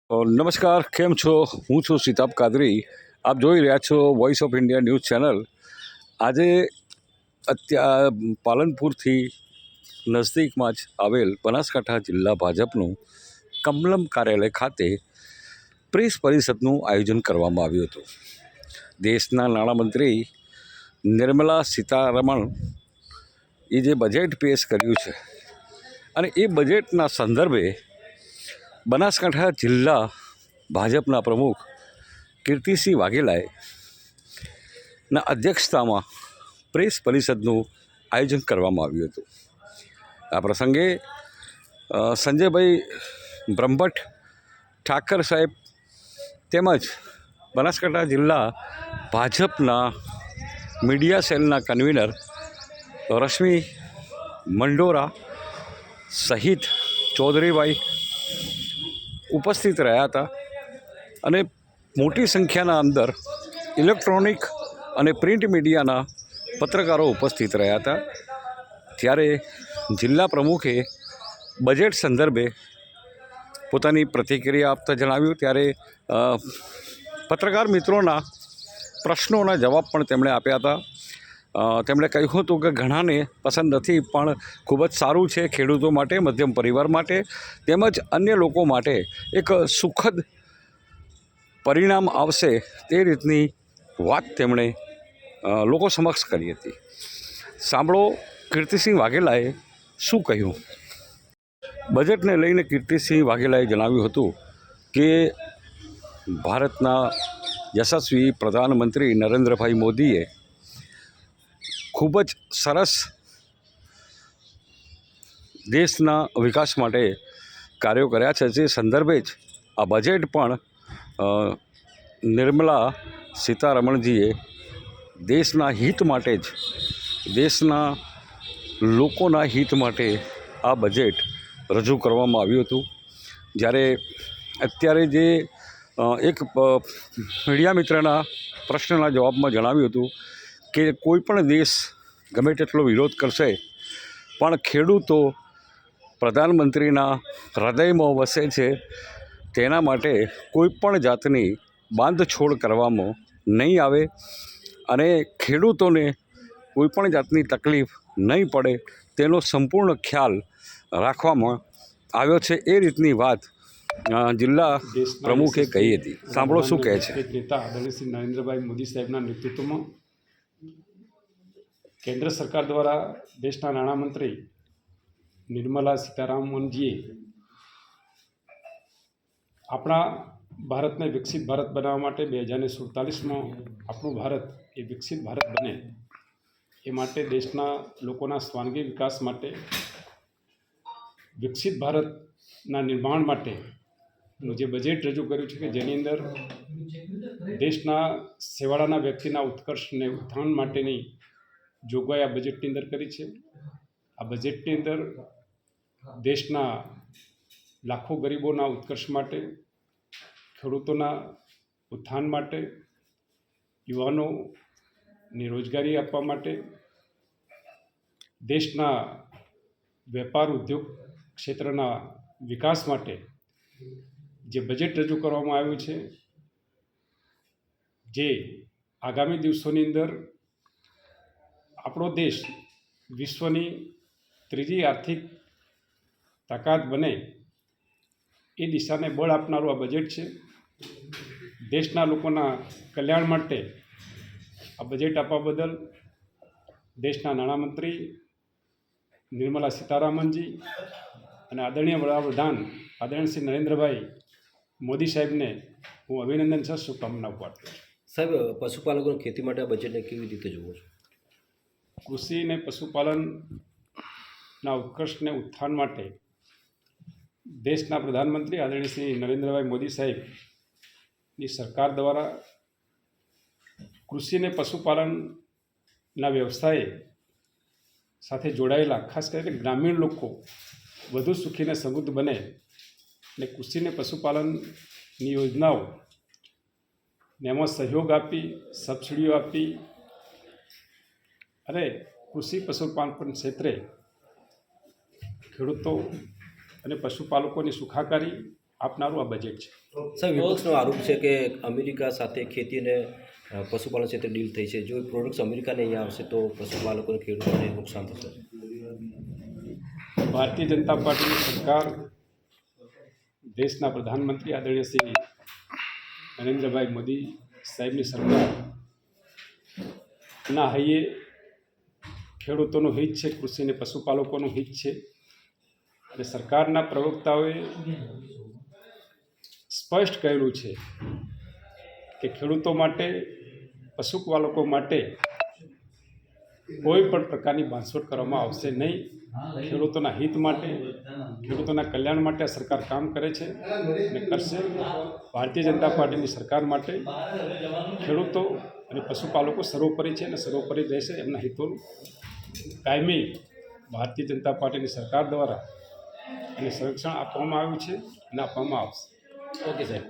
નમસ્કાર, કેમ છો? હું છું સિતાબ કાદરી. આપ જોઈ રહ્યા છો voice of India news channel. આજે પાલનપુરથી નજદીકમાં જ આવેલ બનાસકાંઠા જિલ્લા ભાજપનું કમલમ કાર્યાલય ખાતે પ્રેસ પરિષદનું આયોજન કરવામાં આવ્યું હતું. દેશના નાણામંત્રી નિર્મલા સીતારમણ એ જે બજેટ પેશ કર્યું છે અને એ બજેટના સંદર્ભે બનાસકાંઠા જિલ્લા ભાજપના પ્રમુખ કીર્તિસિંહ વાઘેલાએ ના અધ્યક્ષતામાં પ્રેસ પરિષદનું આયોજન કરવામાં આવ્યું હતું. આ પ્રસંગે સંજયભાઈ બ્રહ્મભટ્ટ ઠાકર સાહેબ તેમજ બનાસકાંઠા જિલ્લા ભાજપના મીડિયા સેલના કન્વીનર રશ્મિ મંડોરા સહિત ચૌધરીભાઈ ઉપસ્થિત રહ્યા હતા અને મોટી સંખ્યાના અંદર ઇલેક્ટ્રોનિક અને પ્રિન્ટ મીડિયાના પત્રકારો ઉપસ્થિત રહ્યા હતા. ત્યારે જિલ્લા પ્રમુખે બજેટ સંદર્ભે પોતાની પ્રતિક્રિયા આપતા જણાવ્યું. ત્યારે પત્રકાર મિત્રોના પ્રશ્નોના જવાબ પણ તેમણે આપ્યા હતા. તેમણે કહ્યું હતું કે ઘણાને પસંદ નથી, પણ ખૂબ જ સારું છે ખેડૂતો માટે, મધ્યમ પરિવાર માટે તેમજ અન્ય લોકો માટે એક સુખદ પરિણામ આવશે તે રીતની વાત તેમણે લોકો સમક્ષ કરી હતી. સાંભળો કીર્તિસિંહ વાઘેલાએ શું કહ્યું. બજેટને લઈને કીર્તિસિંહ વાઘેલાએ જણાવ્યું હતું કે ભારતના યશસ્વી પ્રધાનમંત્રી નરેન્દ્રભાઈ મોદીએ ખૂબ જ સરસ દેશના વિકાસ માટે કાર્યો કર્યા છે. જે સંદર્ભે જ આ બજેટ પણ નિર્મલા સીતારમણજીએ દેશના હિત માટે જ, દેશના લોકોના હિત માટે આ બજેટ રજૂ કરવામાં આવ્યું હતું. જ્યારે અત્યારે જે એક મીડિયા મિત્રના પ્રશ્નના જવાબમાં જણાવ્યું હતું કે કોઈ પણ દેશ ગમે તેટલો વિરોધ કરશે પણ ખેડૂતો પ્રધાનમંત્રીના હૃદયમાં વસે છે, તેના માટે કોઈ પણ જાતની બાંધછોડ કરવામાં નહીં આવે અને ખેડૂતોને કોઈ પણ જાતની તકલીફ નહીં પડે તેનો સંપૂર્ણ ખ્યાલ રાખવામાં આવ્યો છે. એ રીતની વાત જિલ્લા પ્રમુખે કહી હતી. સાંભળો શું કહે છે. નેતા આદરણીય શ્રી નરેન્દ્રભાઈ મોદી સાહેબના નેતૃત્વમાં કેન્દ્ર સરકાર દ્વારા દેશના નાણામંત્રી નિર્મલા સીતારામનજીએ આપણા ભારતને વિકસિત ભારત બનાવવા માટે 2047માં આપણું ભારત એ વિકસિત ભારત બને એ માટે દેશના લોકોના સર્વાંગી વિકાસ માટે, વિકસિત ભારતના નિર્માણ માટેનું જે બજેટ રજૂ કર્યું છે કે જેની અંદર દેશના છેવાડાના વ્યક્તિના ઉત્કર્ષ અને ઉત્થાન માટેની જોગવાઈ આ બજેટની અંદર કરી છે. આ બજેટની અંદર દેશના લાખો ગરીબોના ઉત્કર્ષ માટે, ખેડૂતોના ઉત્થાન માટે, યુવાનોને રોજગારી આપવા માટે, દેશના વેપાર ઉદ્યોગ ક્ષેત્રના વિકાસ માટે જે બજેટ રજૂ કરવામાં આવ્યું છે, જે આગામી દિવસોની અંદર આપણો દેશ વિશ્વની ત્રીજી આર્થિક તાકાત બને એ દિશાને બળ આપનારું આ બજેટ છે. દેશના લોકોના કલ્યાણ માટે આ બજેટ આપવા બદલ દેશના નાણામંત્રી નિર્મલા સીતારામનજી અને આદરણીય વડાપ્રધાન આદરણીય શ્રી નરેન્દ્રભાઈ મોદી સાહેબને હું અભિનંદન સહ શુભકામનાઓ પાઠવું છું. સાહેબ, પશુપાલકો ખેતી માટે આ બજેટને કેવી રીતે જુઓ છો? કૃષિ અને પશુપાલનના ઉત્કર્ષને ઉત્થાન માટે દેશના પ્રધાનમંત્રી આદરણીય શ્રી નરેન્દ્રભાઈ મોદી સાહેબની સરકાર દ્વારા કૃષિ અને પશુપાલનના વ્યવસાય સાથે જોડાયેલા ખાસ કરીને ગ્રામીણ લોકો વધુ સુખી અને સમૃદ્ધ બને અને કૃષિ અને પશુપાલનની યોજનાઓ ને એમાં સહયોગ આપી, સબસિડીઓ આપી અને કૃષિ પશુપાલન ક્ષેત્રે ખેડૂતો અને પશુપાલકોની સુખાકારી આપનારું આ બજેટ છે. સાહેબ, વિપક્ષનો આરોપ છે કે અમેરિકા સાથે ખેતી અને પશુપાલન ક્ષેત્રે ડીલ થઈ છે. જો પ્રોડક્ટ્સ અમેરિકાને અહીંયા આવશે તો પશુપાલકોને ખેડૂતોને નુકસાન થશે. ભારતીય જનતા પાર્ટીની સરકાર, દેશના પ્રધાનમંત્રી આદરણીય શ્રી નરેન્દ્રભાઈ મોદી સાહેબની સરકારના હૈયે ખેડૂતોનું હિત છે, કૃષિ અને પશુપાલકોનું હિત છે. અને સરકારના પ્રવક્તાઓએ સ્પષ્ટ કહેલું છે કે ખેડૂતો માટે, પશુપાલકો માટે કોઈ પણ પ્રકારની બાંધછોડ કરવામાં આવશે નહીં. ખેડૂતોના હિત માટે, ખેડૂતોના કલ્યાણ માટે આ સરકાર કામ કરે છે અને કરશે. ભારતીય જનતા પાર્ટીની સરકાર માટે ખેડૂતો અને પશુપાલકો સર્વોપરી છે અને સર્વોપરી રહેશે. એમના હિતોનું કાયમી ભારતીય જનતા પાર્ટીની સરકાર દ્વારા એને સંરક્ષણ આપવામાં આવ્યું છે અને આપવામાં આવશે. ઓકે સાહેબ.